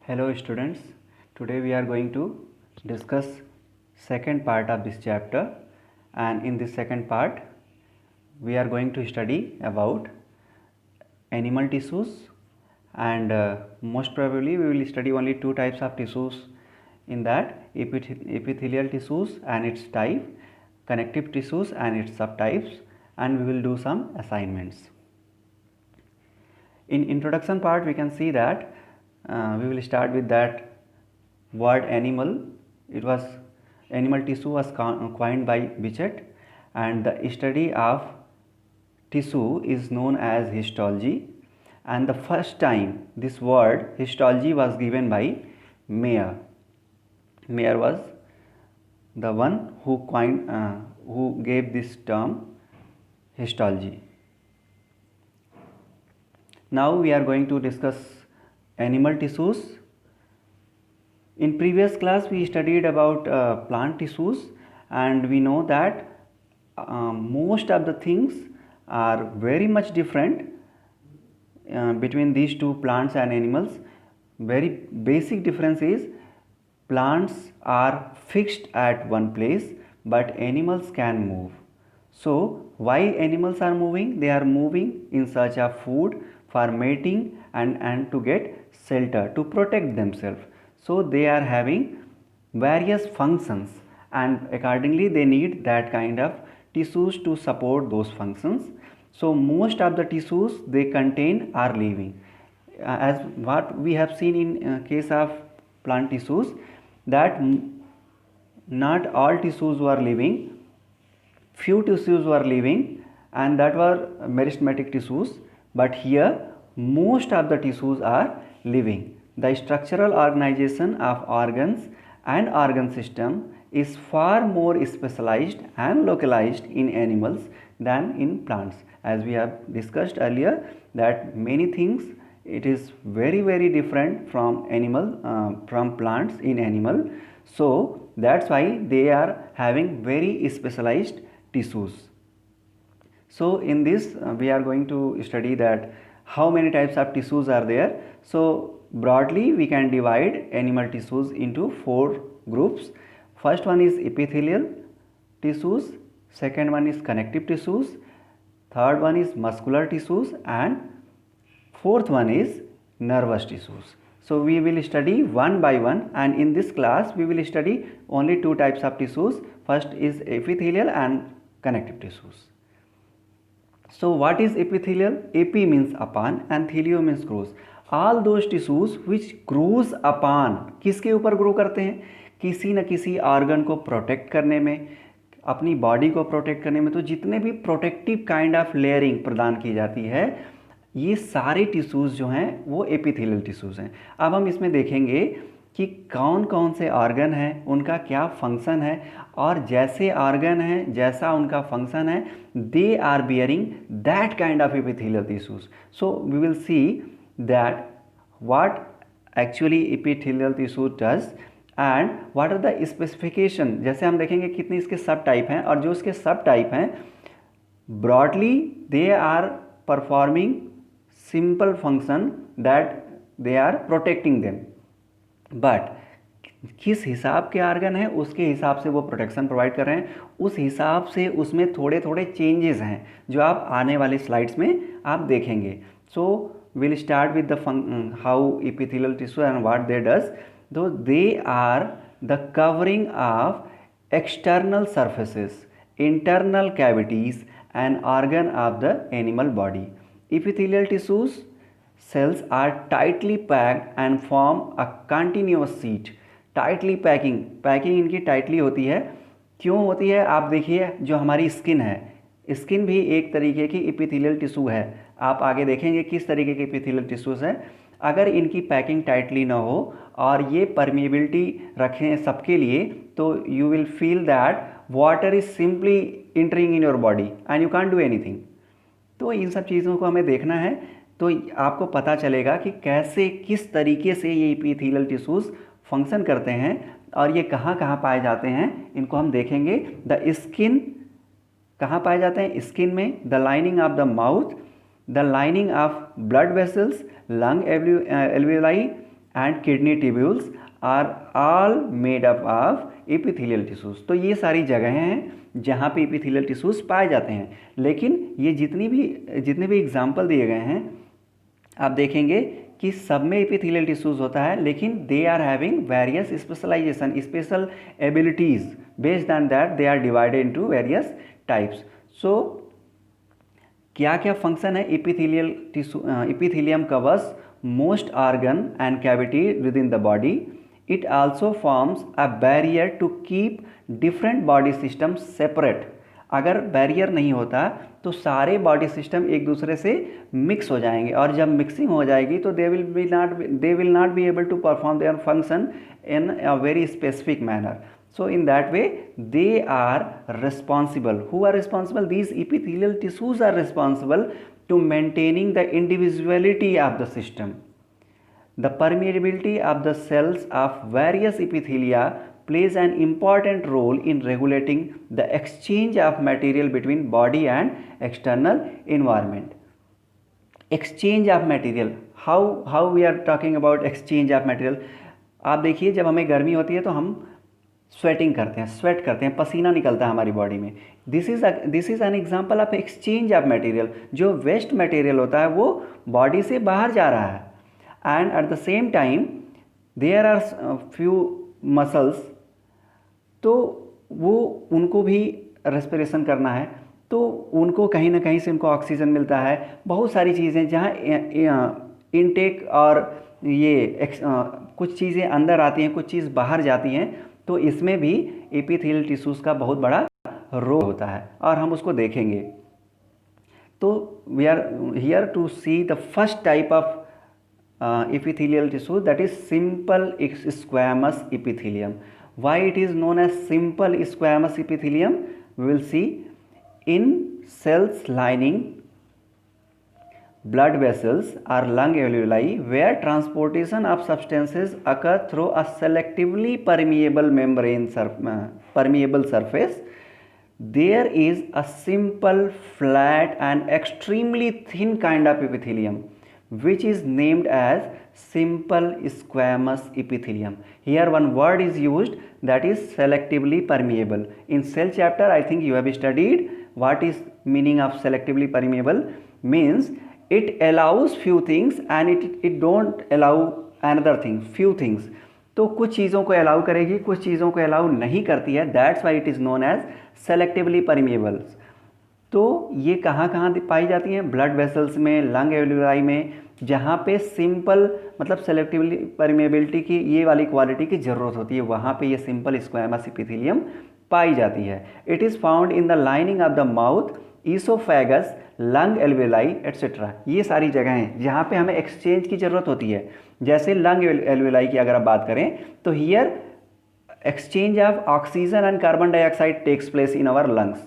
Hello students, today we are going to discuss second part of this chapter, and in this second part we are going to study about animal tissues, and most probably we will study only two types of tissues in that: epithelial tissues and its type, connective tissues and its subtypes, and we will do some assignments. In introduction part we can see that we will start with that word animal. It was animal tissue was coined by Bichette, and the study of tissue is known as histology, and the first time this word histology was given by Mayer. Mayer was the one who gave this term histology. Now we are going to discuss animal tissues. In previous class we studied about plant tissues, and we know that most of the things are very much different between these two, plants and animals. Very basic difference is plants are fixed at one place, but animals can move. So why animals are moving? They are moving in search of food, for mating, and to get shelter, to protect themselves. So they are having various functions, and accordingly they need that kind of tissues to support those functions. So most of the tissues they contain are living, as what we have seen in case of plant tissues, that not all tissues were living, few tissues were living, and that were meristematic tissues, but here most of the tissues are living. The structural organization of organs and organ system is far more specialized and localized in animals than in plants. As we have discussed earlier, that many things it is very different from from plants in animal. So that's why they are having very specialized tissues. So in this we are going to study that how many types of tissues are there. So broadly we can divide animal tissues into four groups. First one is epithelial tissues, second one is connective tissues, third one is muscular tissues, and fourth one is nervous tissues. So we will study one by one, and in this class we will study only two types of tissues. First is epithelial and connective tissues. So what is epithelial? Epi means upon and thelio means grows. All those tissues which grows upon, किसके ऊपर grow करते हैं? किसी न किसी organ को protect करने में, अपनी बॉडी को प्रोटेक्ट करने में। तो जितने भी प्रोटेक्टिव काइंड ऑफ लेयरिंग प्रदान की जाती है, ये सारे टिश्यूज़ जो हैं वो एपिथेलियल टिश्यूज़ हैं। अब हम इसमें देखेंगे कि कौन कौन से ऑर्गन हैं, उनका क्या फंक्शन है, और जैसे ऑर्गन हैं, जैसा उनका फंक्शन है, they are bearing that kind of epithelial tissues. So we will see that what actually epithelial tissue does and what are the specification. जैसे हम देखेंगे कितने इसके सब टाइप हैं, और जो इसके सब टाइप हैं broadly they are performing simple function that they are protecting them. But किस हिसाब के ऑर्गन है उसके हिसाब से वो प्रोटेक्शन प्रोवाइड कर रहे हैं, उस हिसाब से उसमें थोड़े थोड़े चेंजेस हैं जो आप आने वाली स्लाइड्स में आप देखेंगे. So will start with the how epithelial tissue and what they does. Though they are the covering of external surfaces, internal cavities and organ of the animal body. Epithelial tissues cells are tightly packed and form a continuous sheet. Tightly packing इनकी tightly होती है. क्यों होती है? आप देखिए जो हमारी स्किन है, स्किन भी एक तरीके की एपिथेलियल टिश्यू है. आप आगे देखेंगे किस तरीके के एपिथेलियल टिश्यूज हैं. अगर इनकी पैकिंग टाइटली ना हो और ये परमिएबिलिटी रखें सबके लिए, तो you will feel that water is simply entering in your body and you can't do anything. तो इन सब चीज़ों को हमें देखना है, तो आपको पता चलेगा कि कैसे किस तरीके से ये एपिथेलियल टिश्यूज़ फंक्शन करते हैं और ये कहाँ कहाँ पाए जाते हैं, इनको हम देखेंगे. द स्किन कहाँ पाए जाते हैं? स्किन में. The lining of the mouth, the lining of blood vessels, lung alveoli and kidney tubules are all made up of epithelial tissues। तो ये सारी जगहें हैं जहाँ पे epithelial tissues पाए जाते हैं। लेकिन ये जितने भी एग्जाम्पल दिए गए हैं आप देखेंगे कि सब में epithelial tissues होता है, लेकिन they are having various specialization, special abilities, based on that they are divided into various types। So क्या क्या फंक्शन है epithelial tissue? epithelium covers most organ and cavity within the body। It also forms a barrier to keep different body systems separate। अगर barrier नहीं होता तो सारे body system एक दूसरे से मिक्स हो जाएंगे, और जब मिक्सिंग हो जाएगी तो they will not be able to perform their function in a very specific manner. So in that way they are responsible. Who are responsible? These epithelial tissues are responsible to maintaining the individuality of the system. The permeability of the cells of various epithelia plays an important role in regulating the exchange of material between body and external environment। Exchange of material, how we are talking about exchange of material? आप देखिए जब हमें गर्मी होती है तो हम sweat करते हैं, पसीना निकलता है हमारी बॉडी में। This is an example of exchange of material. जो वेस्ट मटेरियल होता है वो बॉडी से बाहर जा रहा है, and at the same time there are few muscles, तो वो उनको भी रेस्पिरेशन करना है, तो उनको कहीं ना कहीं से उनको ऑक्सीजन मिलता है। बहुत सारी चीज़ें जहाँ इनटेक और ये कुछ चीज़ें अंदर आती हैं, कुछ चीज़ बाहर जाती हैं, तो इसमें भी एपिथेलियल टिश्यूज़ का बहुत बड़ा रोल होता है और हम उसको देखेंगे। तो we are here to see the first type of epithelial tissue, that is simple squamous epithelium। Why it is known as simple squamous epithelium? We will see. In cells lining blood vessels or lung alveoli, where transportation of substances occur through a selectively permeable permeable surface, there is a simple flat and extremely thin kind of epithelium which is named as simple squamous epithelium। Here one word is used, that is selectively permeable। In cell chapter I think you have studied what is meaning of selectively permeable। Means it allows few things and it don't allow another thing, few things। तो कुछ चीज़ों को allow करेगी, कुछ चीज़ों को allow नहीं करती है, that's why it is known as selectively permeable. तो ये कहाँ कहाँ पाई जाती हैं? ब्लड वेसल्स में, लंग एल्वेओलाई में, जहाँ पे सिंपल मतलब सेलेक्टिवली परमिएबिलिटी की ये वाली क्वालिटी की ज़रूरत होती है, वहाँ पे ये सिंपल स्क्वैमस एपिथेलियम पाई जाती है। It is found in the lining of the mouth, oesophagus, lung alveoli etcetera. ये सारी जगह हैं जहाँ पे हमें एक्सचेंज की ज़रूरत होती है। जैसे लंग एल्वेओलाई की अगर आप बात करें तो here exchange of oxygen and carbon dioxide takes place in our lungs.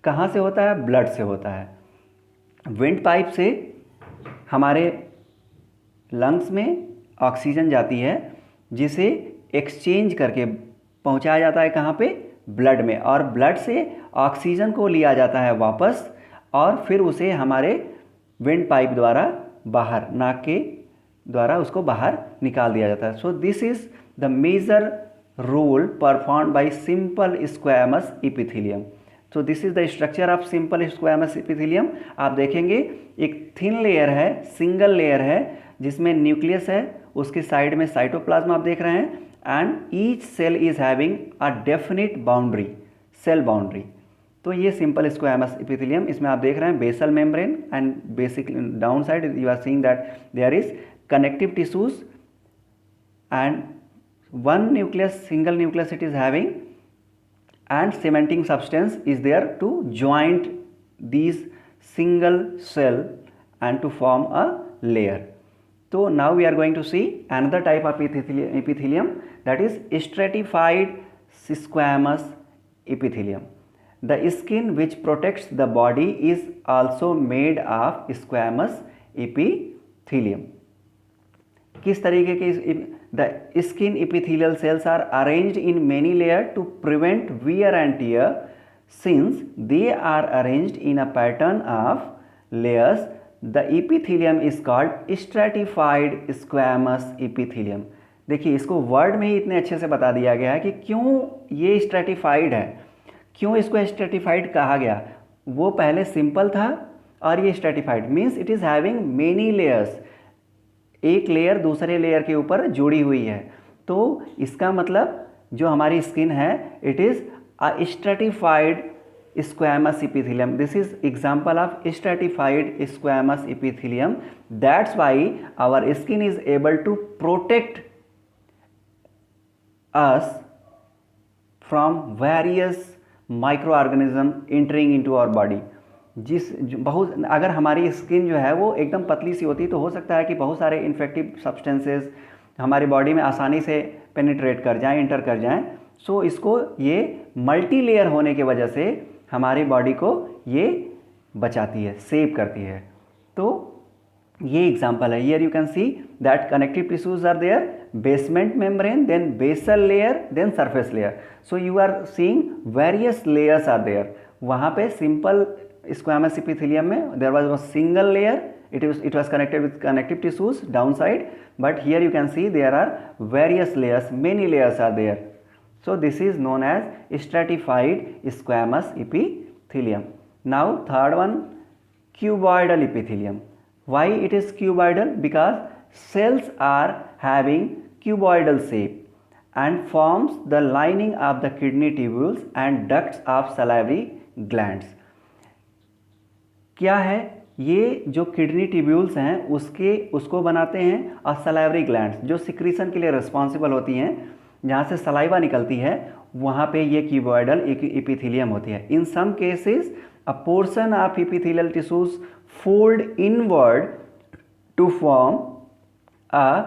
कहाँ से होता है? ब्लड से होता है। विंड पाइप से हमारे लंग्स में ऑक्सीजन जाती है, जिसे एक्सचेंज करके पहुंचाया जाता है कहाँ पे? ब्लड में, और ब्लड से ऑक्सीजन को लिया जाता है वापस, और फिर उसे हमारे विंड पाइप द्वारा बाहर, नाक के द्वारा उसको बाहर निकाल दिया जाता है। So this is the major role performed by simple squamous epithelium. So this is the structure of simple squamous epithelium. आप देखेंगे एक थिन लेयर है, सिंगल लेयर है, जिसमें न्यूक्लियस है, उसके साइड में साइटोप्लाज्म आप देख रहे हैं, and each cell is having a definite boundary, cell boundary. तो ये सिंपल स्क्वैमस एपिथेलियम, इसमें आप देख रहे हैं basal membrane and basic down side you are seeing that there is connective tissues and one nucleus, single nucleus it is having, and cementing substance is there to joint these single cell and to form a layer. So now we are going to see another type of epithelium, that is stratified squamous epithelium। The skin which protects the body is also made of squamous epithelium। किस तरीके के? The skin epithelial cells are arranged in many layers to prevent wear and tear। Since they are arranged in a pattern of layers, the epithelium is called stratified squamous epithelium. देखिए इसको word में ही इतने अच्छे से बता दिया गया है कि क्यों ये स्ट्रैटिफाइड है, क्यों इसको स्ट्रैटिफाइड कहा गया। वो पहले सिंपल था और ये stratified means it is having many layers, एक लेयर दूसरे लेयर के ऊपर जुड़ी हुई है। तो इसका मतलब जो हमारी स्किन है it is a stratified squamous epithelium. This is example of stratified squamous epithelium. That's why our skin is able to protect us from various microorganism entering into our body. बहुत अगर हमारी स्किन जो है वो एकदम पतली सी होती तो हो सकता है कि बहुत सारे इन्फेक्टिव सब्सटेंसेस हमारी बॉडी में आसानी से पेनिट्रेट कर जाएं, इंटर कर जाएं। सो इसको ये मल्टी लेयर होने की वजह से हमारी बॉडी को ये बचाती है, सेव करती है। तो ये एग्जांपल है। Here you can see that connective tissues are there, basement membrane, then basal layer, then surface layer. So you are seeing various layers are there. वहाँ पे सिंपल स्क्वैमस एपिथेलियम में there was a single layer, it was connected with connective tissues downside, but here you can see there are various layers, many layers are there. So this is known as stratified squamous epithelium. Now third one, cuboidal epithelium. Why it is cuboidal? Because cells are having cuboidal shape and forms the lining of the kidney tubules and ducts of salivary glands. क्या है ये जो kidney tubules हैं उसको बनाते हैं, और salivary glands जो सिक्रीशन के लिए रिस्पॉन्सिबल होती हैं, जहाँ से सलाइवा निकलती है, वहाँ पे ये क्यूबॉइडल एपिथेलियम होती है। In some cases a portion of epithelial tissues fold inward to form a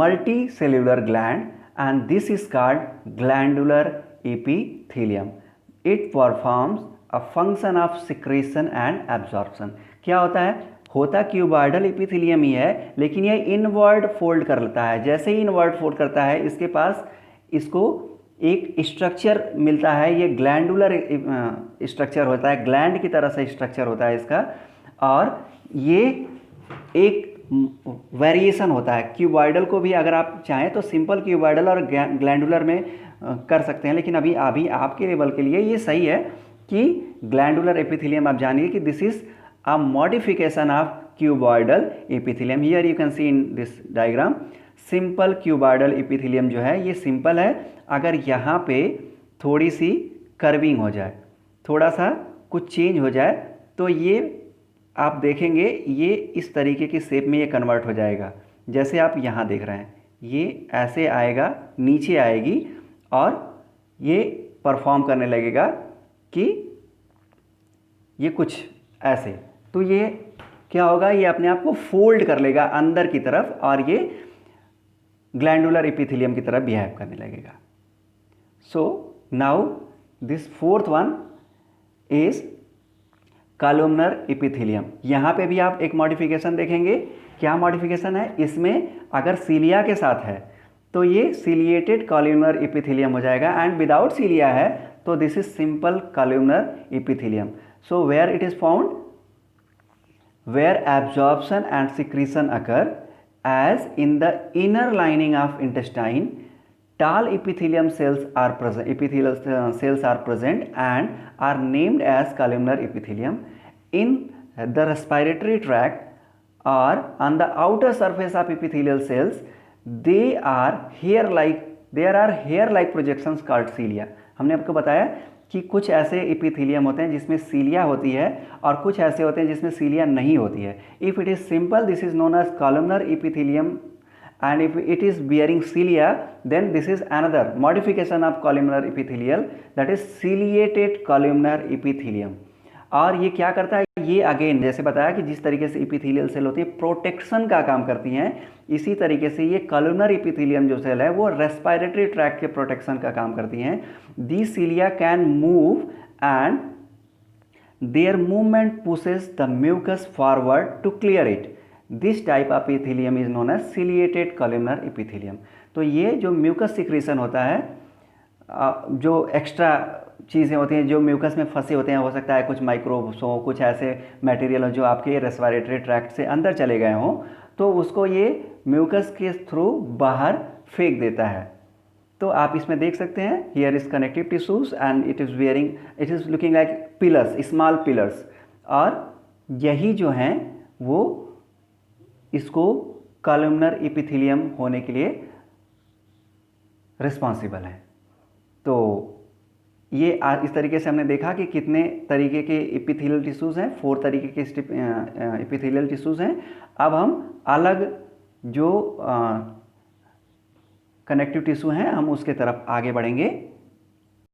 multicellular gland and this is called glandular epithelium. It performs a function of secretion and absorption. क्या होता है, होता cuboidal epithelium ही है, लेकिन ये inward fold कर लेता है। जैसे ही इनवर्ड फोल्ड करता है इसके पास इसको एक स्ट्रक्चर मिलता है, ये ग्लैंडुलर स्ट्रक्चर होता है, ग्लैंड की तरह से स्ट्रक्चर होता है इसका, और ये एक वेरिएशन होता है। क्यूबॉइडल को भी अगर आप चाहें तो सिंपल क्यूबॉइडल और ग्लैंडुलर में कर सकते हैं, लेकिन अभी आपके लेवल के लिए ये सही है कि ग्लैंडुलर एपिथेलियम आप जानिए कि this is a modification of cuboidal epithelium. Here you can C in this diagram simple cuboidal epithelium जो है ये सिंपल है। अगर यहाँ पे थोड़ी सी कर्विंग हो जाए, थोड़ा सा कुछ चेंज हो जाए, तो ये आप देखेंगे ये इस तरीके की शेप में ये कन्वर्ट हो जाएगा। जैसे आप यहाँ देख रहे हैं ये ऐसे आएगा, नीचे आएगी और ये परफॉर्म करने लगेगा कि ये कुछ ऐसे। तो ये क्या होगा, ये अपने आप को फोल्ड कर लेगा अंदर की तरफ और ये ग्लैंडुलर एपिथेलियम की तरफ बिहेव करने लगेगा। So now this fourth one is columnar epithelium. यहाँ पे भी आप एक मॉडिफिकेशन देखेंगे। क्या मॉडिफिकेशन है इसमें, अगर सीलिया के साथ है तो ये सीलिएटेड कॉलमनर एपिथेलियम हो जाएगा, एंड विदाउट सीलिया है तो this is simple columnar epithelium. So where it is found, where absorption and secretion occur as in the inner lining of intestine, tall epithelium cells are present, epithelial cells are present and are named as columnar epithelium. In the respiratory tract or on the outer surface of epithelial cells, there are hair like projections called cilia. हमने आपको बताया कि कुछ ऐसे epithelium होते हैं जिसमें सीलिया होती है और कुछ ऐसे होते हैं जिसमें सीलिया नहीं होती है। If it is simple this is known as columnar epithelium, and if it is bearing cilia then this is another modification of columnar epithelial, that is ciliated columnar epithelium. और ये क्या करता है, ये अगेन जैसे बताया कि जिस तरीके से एपिथेलियल सेल होती है प्रोटेक्शन का काम करती हैं, इसी तरीके से ये कॉलमनर एपिथेलियम जो सेल है वो रेस्पिरेटरी ट्रैक्ट के प्रोटेक्शन का काम करती हैं। These cilia can move and their movement pushes the mucus forward to clear it. This type of epithelium is known as ciliated columnar epithelium. तो ये जो म्यूकस सिक्रीशन होता है, जो एक्स्ट्रा चीज़ें होती हैं जो म्यूकस में फंसे होते हैं, हो सकता है कुछ माइक्रोब्स हो, कुछ ऐसे मटेरियल हो जो आपके रेस्पिरेटरी ट्रैक्ट से अंदर चले गए हों, तो उसको ये म्यूकस के थ्रू बाहर फेंक देता है। तो आप इसमें देख सकते हैं, here is connective tissues and it is looking like pillars, small pillars, और यही जो हैं वो इसको कॉलमनर एपिथेलियम होने के लिए रिस्पॉन्सिबल है। तो ये इस तरीके से हमने देखा कि कितने तरीके के एपिथेलियल टिश्यूज़ हैं, 4 तरीके के एपिथेलियल टिश्यूज़ हैं। अब हम अलग जो कनेक्टिव टिश्यू हैं हम उसके तरफ आगे बढ़ेंगे।